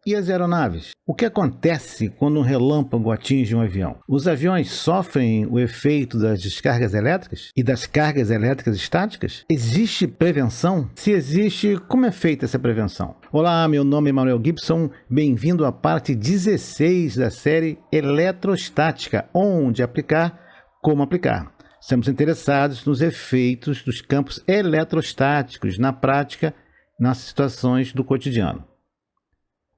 E as aeronaves? O que acontece quando um relâmpago atinge um avião? Os aviões sofrem o efeito das descargas elétricas e das cargas elétricas estáticas? Existe prevenção? Se existe, como é feita essa prevenção? Olá, meu nome é Manuel Gibson, bem-vindo à parte 16 da série Eletrostática, onde aplicar, como aplicar. Estamos interessados nos efeitos dos campos eletrostáticos na prática, nas situações do cotidiano.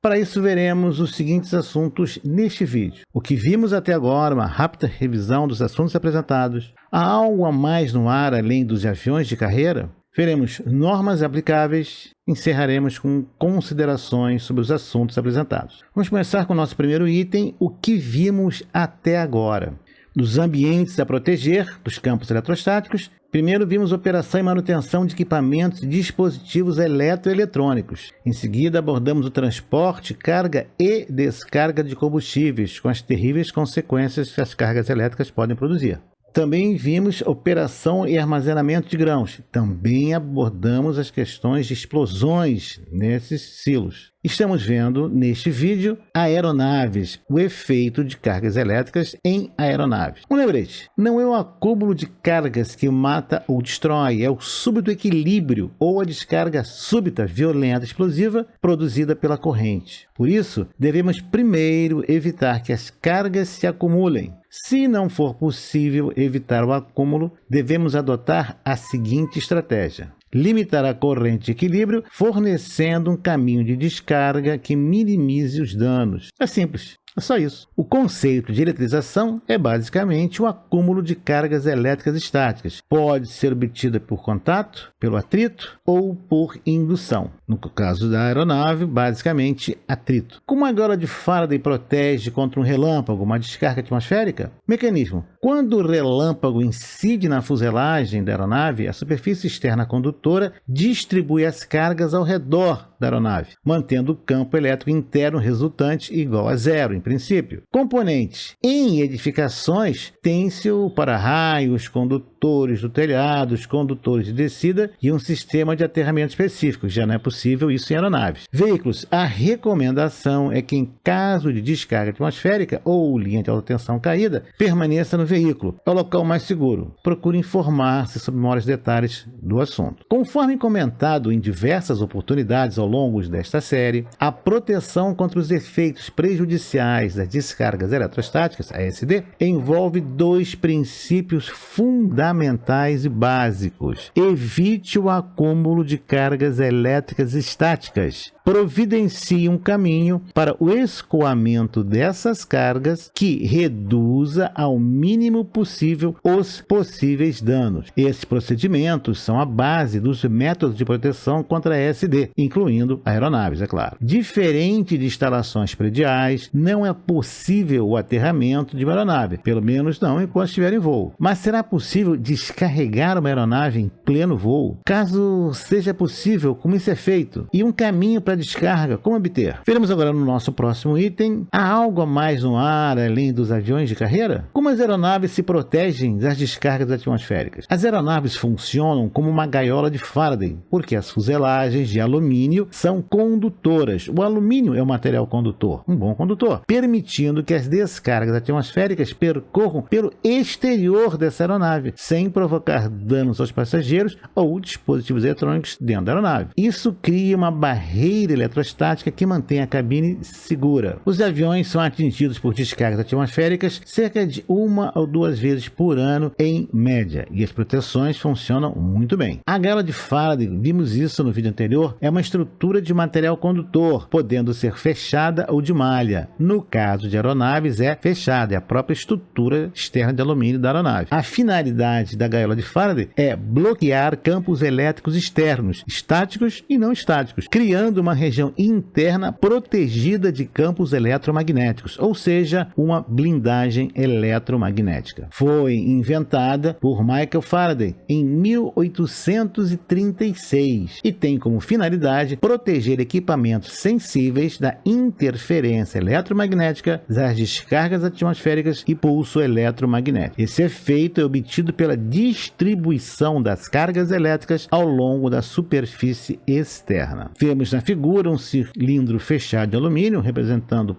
Para isso, veremos os seguintes assuntos neste vídeo. O que vimos até agora, uma rápida revisão dos assuntos apresentados. Há algo a mais no ar além dos aviões de carreira? Veremos normas aplicáveis. Encerraremos com considerações sobre os assuntos apresentados. Vamos começar com o nosso primeiro item, o que vimos até agora. Nos ambientes a proteger dos campos eletrostáticos, primeiro vimos operação e manutenção de equipamentos e dispositivos eletroeletrônicos. Em seguida, abordamos o transporte, carga e descarga de combustíveis, com as terríveis consequências que as cargas elétricas podem produzir. Também vimos operação e armazenamento de grãos. Também abordamos as questões de explosões nesses silos. Estamos vendo neste vídeo aeronaves, o efeito de cargas elétricas em aeronaves. Um lembrete, não é o acúmulo de cargas que mata ou destrói, é o súbito equilíbrio ou a descarga súbita, violenta, explosiva produzida pela corrente. Por isso, devemos primeiro evitar que as cargas se acumulem. Se não for possível evitar o acúmulo, devemos adotar a seguinte estratégia: limitar a corrente de equilíbrio, fornecendo um caminho de descarga que minimize os danos. É simples, é só isso. O conceito de eletrização é basicamente o acúmulo de cargas elétricas estáticas. Pode ser obtida por contato, pelo atrito ou por indução. No caso da aeronave, basicamente atrito. Como a gaiola de Faraday protege contra um relâmpago, uma descarga atmosférica? Mecanismo: quando o relâmpago incide na fuselagem da aeronave, a superfície externa condutora distribui as cargas ao redor da aeronave, mantendo o campo elétrico interno resultante igual a zero, em princípio. Componentes: em edificações, tem-se o para-raios, condutores do telhado, os condutores de descida e um sistema de aterramento específico. Já não é possível isso em aeronaves. Veículos: a recomendação é que, em caso de descarga atmosférica ou linha de alta tensão caída, permaneça no veículo. É o local mais seguro. Procure informar-se sobre maiores detalhes do assunto. Conforme comentado em diversas oportunidades ao longo desta série, a proteção contra os efeitos prejudiciais das descargas eletrostáticas, ASD, envolve dois princípios fundamentais e básicos. Evite o acúmulo de cargas elétricas estáticas. Providencie um caminho para o escoamento dessas cargas que reduza ao mínimo possível os possíveis danos. Esses procedimentos são a base dos métodos de proteção contra a ASD, incluindo aeronaves, é claro. Diferente de instalações prediais, não é possível o aterramento de uma aeronave, pelo menos não enquanto estiver em voo. Mas será possível descarregar uma aeronave em pleno voo? Caso seja possível, como isso é feito? E um caminho para descarga, como obter? Veremos agora no nosso próximo item. Há algo a mais no ar além dos aviões de carreira? Como as aeronaves se protegem das descargas atmosféricas? As aeronaves funcionam como uma gaiola de Faraday, porque as fuselagens de alumínio são condutoras. O alumínio é um material condutor, um bom condutor, permitindo que as descargas atmosféricas percorram pelo exterior dessa aeronave, sem provocar danos aos passageiros ou dispositivos eletrônicos dentro da aeronave. Isso cria uma barreira eletrostática que mantém a cabine segura. Os aviões são atingidos por descargas atmosféricas cerca de 1 ou 2 vezes por ano em média, e as proteções funcionam muito bem. A gaiola de Faraday, vimos isso no vídeo anterior, é uma estrutura de material condutor, podendo ser fechada ou de malha. No caso de aeronaves, é fechada, é a própria estrutura externa de alumínio da aeronave. A finalidade da gaiola de Faraday é bloquear campos elétricos externos, estáticos e não estáticos, criando uma região interna protegida de campos eletromagnéticos, ou seja, uma blindagem eletromagnética. Foi inventada por Michael Faraday em 1836 e tem como finalidade proteger equipamentos sensíveis da interferência eletromagnética, das descargas atmosféricas e pulso eletromagnético. Esse efeito é obtido pela distribuição das cargas elétricas ao longo da superfície externa. Vemos na figura figura um cilindro fechado de alumínio, representando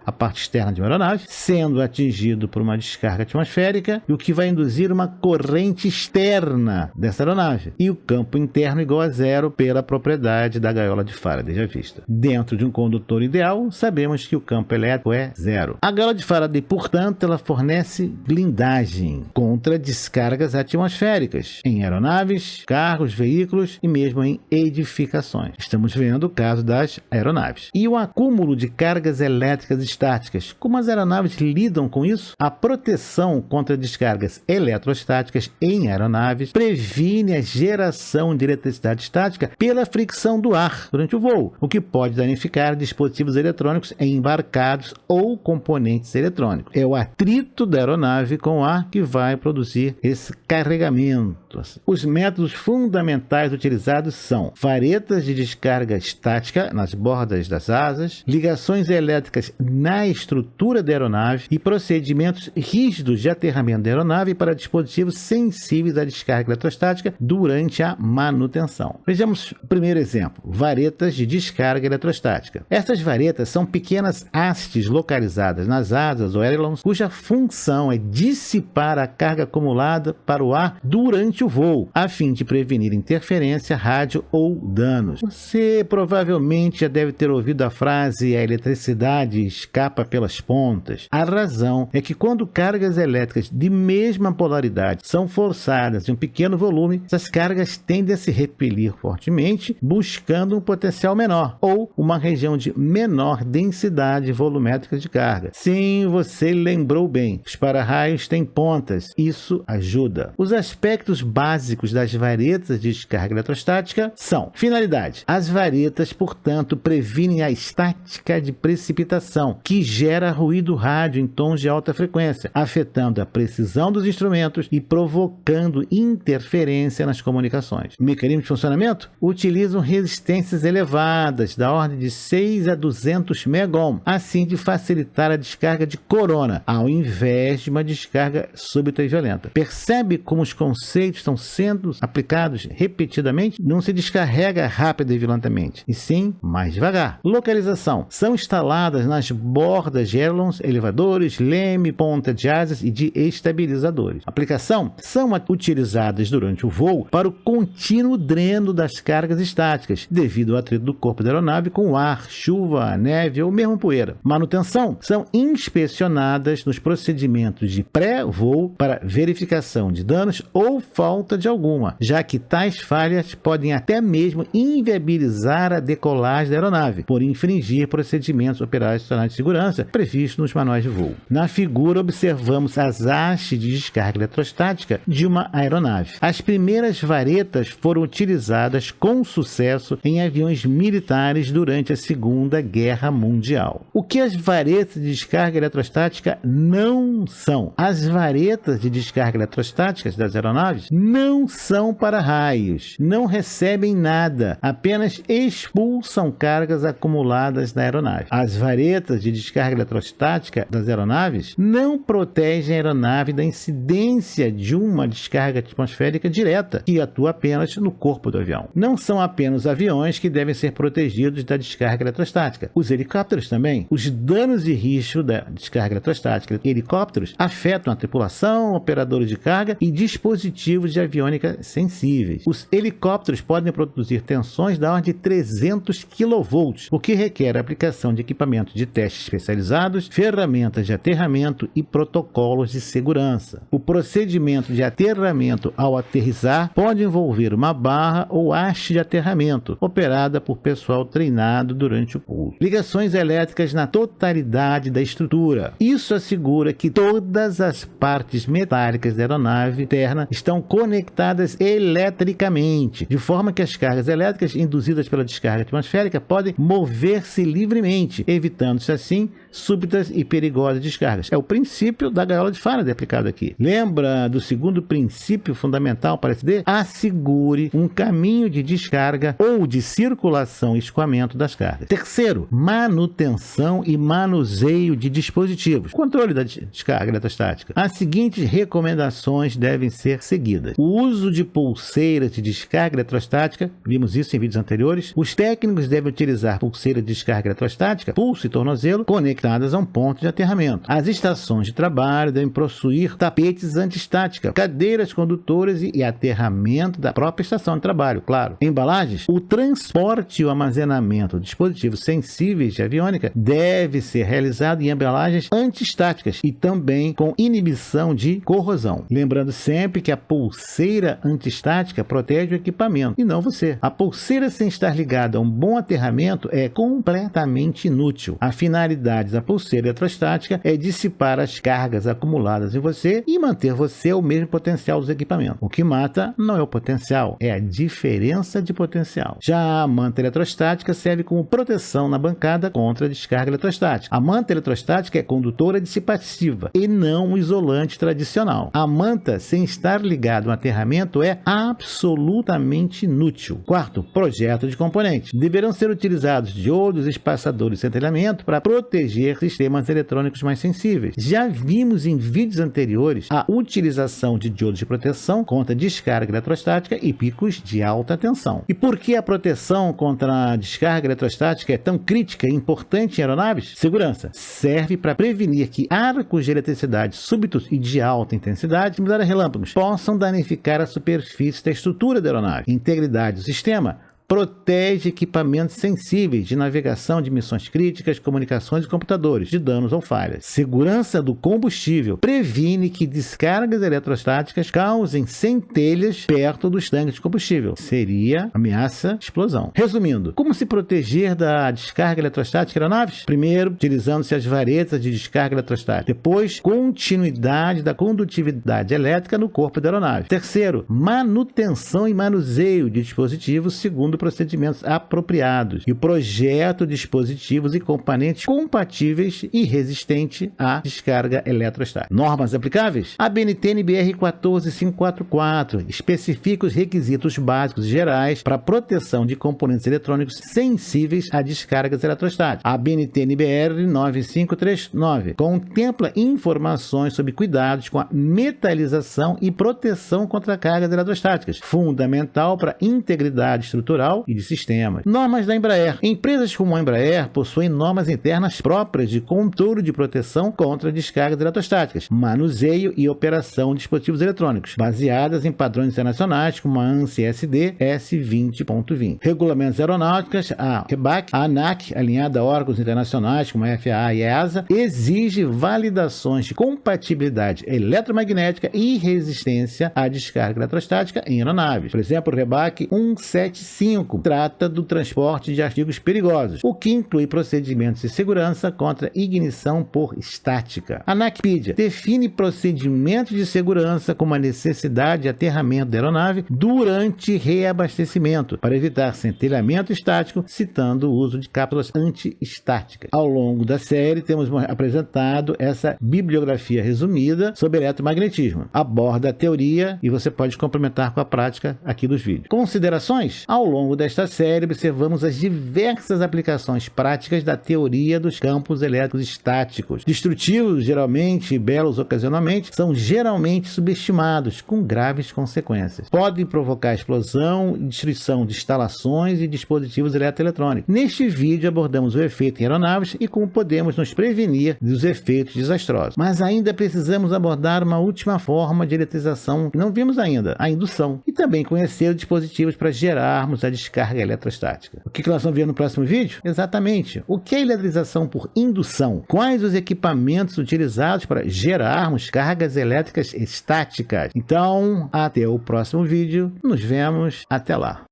a parte externa de uma aeronave, sendo atingido por uma descarga atmosférica, e o que vai induzir uma corrente externa dessa aeronave, e o campo interno igual a zero pela propriedade da gaiola de Faraday já vista. Dentro de um condutor ideal, sabemos que o campo elétrico é zero. A gaiola de Faraday, portanto, ela fornece blindagem contra descargas atmosféricas em aeronaves, carros, veículos e mesmo em edificações. Estamos vendo o caso das aeronaves. E o acúmulo de cargas elétricas estáticas. Como as aeronaves lidam com isso? A proteção contra descargas eletrostáticas em aeronaves previne a geração de eletricidade estática pela fricção do ar durante o voo, o que pode danificar dispositivos eletrônicos embarcados ou componentes eletrônicos. É o atrito da aeronave com o ar que vai produzir esse carregamento. Os métodos fundamentais utilizados são varetas de descarga estática nas bordas das asas, ligações elétricas na estrutura da aeronave e procedimentos rígidos de aterramento da aeronave para dispositivos sensíveis à descarga eletrostática durante a manutenção. Vejamos o primeiro exemplo: varetas de descarga eletrostática. Essas varetas são pequenas hastes localizadas nas asas ou ailerons, cuja função é dissipar a carga acumulada para o ar durante o voo, a fim de prevenir interferência, rádio ou danos. Você provavelmente já deve ter ouvido a frase: a eletricidade escapa pelas pontas. A razão é que quando cargas elétricas de mesma polaridade são forçadas em um pequeno volume, essas cargas tendem a se repelir fortemente, buscando um potencial menor ou uma região de menor densidade volumétrica de carga. Sim, você lembrou bem, os para-raios têm pontas, isso ajuda. Os aspectos básicos das varetas de descarga eletrostática são: finalidade. As varetas, portanto, previnem a estática de precipitação, que gera ruído rádio em tons de alta frequência, afetando a precisão dos instrumentos e provocando interferência nas comunicações. Mecanismo de funcionamento? Utilizam resistências elevadas, da ordem de 6 a 200 megohm, assim de facilitar a descarga de corona, ao invés de uma descarga súbita e violenta. Percebe como os conceitos estão sendo aplicados repetidamente? Não se descarrega rápida e violentamente, e sim mais devagar. Localização: são instaladas nas bordas de ailerons, elevadores, leme, ponta de asas e de estabilizadores. Aplicação: são utilizadas durante o voo para o contínuo dreno das cargas estáticas, devido ao atrito do corpo da aeronave com o ar, chuva, neve ou mesmo poeira. Manutenção: são inspecionadas nos procedimentos de pré-voo para verificação de danos ou falta de alguma, já que tais falhas podem até mesmo inviabilizar a decolagem da aeronave, por infringir procedimentos operacionais de segurança previstos nos manuais de voo. Na figura observamos as hastes de descarga eletrostática de uma aeronave. As primeiras varetas foram utilizadas com sucesso em aviões militares durante a Segunda Guerra Mundial. O que as varetas de descarga eletrostática não são? As varetas de descarga eletrostáticas das aeronaves não são para-raios, não recebem nada, apenas expulsam cargas acumuladas na aeronave. As varetas de descarga eletrostática das aeronaves não protegem a aeronave da incidência de uma descarga atmosférica direta, que atua apenas no corpo do avião. Não são apenas os aviões que devem ser protegidos da descarga eletrostática. Os helicópteros também. Os danos e riscos da descarga eletrostática em helicópteros afetam a tripulação, operadores de carga e dispositivos de aviônica sensíveis. Os helicópteros podem produzir tensões da ordem de 300 kV, o que requer a aplicação de equipamentos de teste especializados, ferramentas de aterramento e protocolos de segurança. O procedimento de aterramento ao aterrissar pode envolver uma barra ou haste de aterramento, operada por pessoal treinado durante o pouso. Ligações elétricas na totalidade da estrutura. Isso assegura que todas as partes metálicas da aeronave interna estão conectadas eletricamente, de forma que as cargas elétricas induzidas pela descarga atmosférica podem mover-se livremente, evitando-se assim súbitas e perigosas descargas. É o princípio da gaiola de Faraday aplicado aqui. Lembra do segundo princípio fundamental para SD? Assegure um caminho de descarga ou de circulação e escoamento das cargas. Terceiro, manutenção e manuseio de dispositivos. Controle da descarga eletrostática. As seguintes recomendações devem ser seguidas: o uso de pulseiras de descarga eletrostática, vimos isso em vídeos anteriores. Os técnicos técnicos devem utilizar pulseira de descarga eletrostática, pulso e tornozelo conectadas a um ponto de aterramento. As estações de trabalho devem possuir tapetes anti-estática, cadeiras condutoras e aterramento da própria estação de trabalho, claro. Embalagens: o transporte e o armazenamento de dispositivos sensíveis de aviônica deve ser realizado em embalagens anti-estáticas e também com inibição de corrosão. Lembrando sempre que a pulseira anti-estática protege o equipamento e não você. A pulseira sem estar ligada a um bom aterramento é completamente inútil. A finalidade da pulseira eletrostática é dissipar as cargas acumuladas em você e manter você ao mesmo potencial dos equipamentos. O que mata não é o potencial, é a diferença de potencial. Já a manta eletrostática serve como proteção na bancada contra a descarga eletrostática. A manta eletrostática é condutora dissipativa e não um isolante tradicional. A manta sem estar ligada a um aterramento é absolutamente inútil. Quarto, projeto de componentes. Deverão ser utilizados diodos, espaçadores e centelhamento para proteger sistemas eletrônicos mais sensíveis. Já vimos em vídeos anteriores a utilização de diodos de proteção contra descarga eletrostática e picos de alta tensão. E por que a proteção contra a descarga eletrostática é tão crítica e importante em aeronaves? Segurança. Serve para prevenir que arcos de eletricidade súbitos e de alta intensidade, similar a relâmpagos, possam danificar a superfície da estrutura da aeronave. Integridade do sistema. Protege equipamentos sensíveis de navegação de missões críticas, comunicações e computadores de danos ou falhas. Segurança do combustível. Previne que descargas eletrostáticas causem centelhas perto dos tanques de combustível. Seria ameaça de explosão. Resumindo, como se proteger da descarga eletrostática em aeronaves? Primeiro, utilizando-se as varetas de descarga eletrostática. Depois, continuidade da condutividade elétrica no corpo da aeronave. Terceiro, manutenção e manuseio de dispositivos segundo procedimentos apropriados e o projeto de dispositivos e componentes compatíveis e resistentes à descarga eletrostática. Normas aplicáveis? A BNT-NBR 14544 especifica os requisitos básicos gerais para a proteção de componentes eletrônicos sensíveis a descargas eletrostáticas. A BNT-NBR 9539 contempla informações sobre cuidados com a metalização e proteção contra cargas eletrostáticas, fundamental para a integridade estrutural e de sistemas. Normas da Embraer. Empresas como a Embraer possuem normas internas próprias de controle de proteção contra descargas eletrostáticas, manuseio e operação de dispositivos eletrônicos, baseadas em padrões internacionais como a ANSI-SD S20.20. Regulamentos aeronáuticos, a REBAC, a ANAC, alinhada a órgãos internacionais como a FAA e a EASA, exige validações de compatibilidade eletromagnética e resistência à descarga eletrostática em aeronaves. Por exemplo, o REBAC 175 trata do transporte de artigos perigosos, o que inclui procedimentos de segurança contra ignição por estática. A NACPIDIA define procedimentos de segurança como a necessidade de aterramento da aeronave durante reabastecimento, para evitar centelhamento estático, citando o uso de cápsulas anti-estáticas. Ao longo da série, temos apresentado essa bibliografia resumida sobre eletromagnetismo. Aborda a teoria e você pode complementar com a prática aqui dos vídeos. Considerações? Ao longo desta série, observamos as diversas aplicações práticas da teoria dos campos elétricos estáticos. Destrutivos, geralmente, e belos ocasionalmente, são geralmente subestimados, com graves consequências. Podem provocar explosão e destruição de instalações e dispositivos eletroeletrônicos. Neste vídeo, abordamos o efeito em aeronaves e como podemos nos prevenir dos efeitos desastrosos. Mas ainda precisamos abordar uma última forma de eletrização que não vimos ainda, a indução, e também conhecer dispositivos para gerarmos a descarga eletrostática. O que nós vamos ver no próximo vídeo? Exatamente. O que é eletrização por indução? Quais os equipamentos utilizados para gerarmos cargas elétricas estáticas? Então, até o próximo vídeo. Nos vemos. Até lá.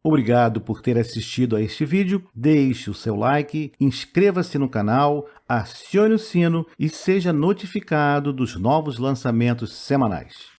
Obrigado por ter assistido a este vídeo. Deixe o seu like, inscreva-se no canal, acione o sino e seja notificado dos novos lançamentos semanais.